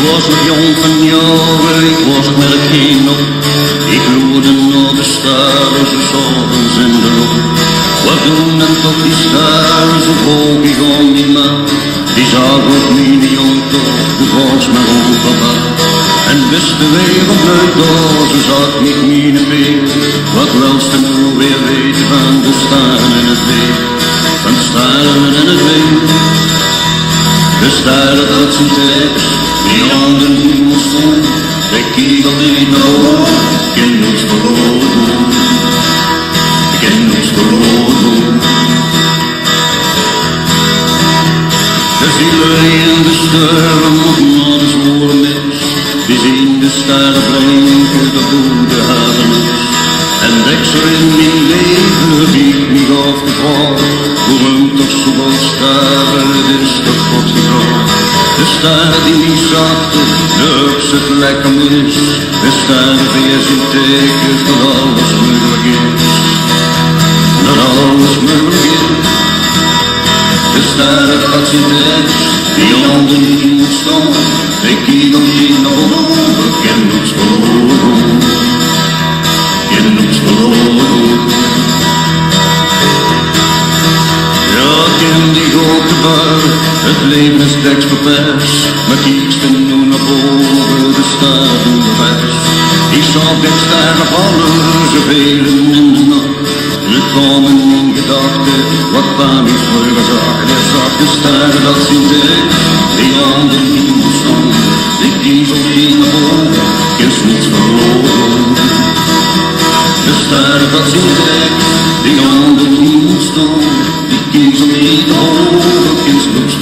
was nog jong van jaren, ik was nog met een kind op. Ik loerde naar de sterren, zo s'avonds in de lucht. Wat doen dan toch die sterren, zo hoog ik om die man. Die zag ook mijn jong toch, de was maar om papa. En wist de wereld nooit door, zo zag ik mijn beer. Wat welste nu weer weten van de sterren in het weer. Van de sterren in het weer. De sterren dat zijn tekst, die aan de hemel stond. De kegel die naar boven, ken niets verloren. Ken niets verloren. De zielen in de sterren moeten naar de zworen mis. Die zien de sterren blinken, de goede herdenis. En deksel in mijn leven biedt mij af de vraag. Waarom toch zoveel sterren, het is toch God gevraagd. De sterren die niet zachten, de ups het lekker mis. De sterren die zijn teken dat alles mogelijk is. Dat alles mogelijk is. De sterren dat zijn tekst, die aan de hemel staan. De kegel die naar boven, ken niets verloren. Ken niets verloren. Ja, ken die grote buien, het leven is tekst verpers. Maar kiekst hem nu naar boven, de sterren de best. Ik zag de sterren vallen, zoveel in de nacht. Nu komen in gedachten, wat kwam ik vroeger zag. En zag de sterren dat zijn tekst, die aan de hemel staan. Die kiezel die naar boven, is niets verloren. De sterren dat zijn tekst, die aan de hemel staan. Die kiezel die naar boven, is niets verloren.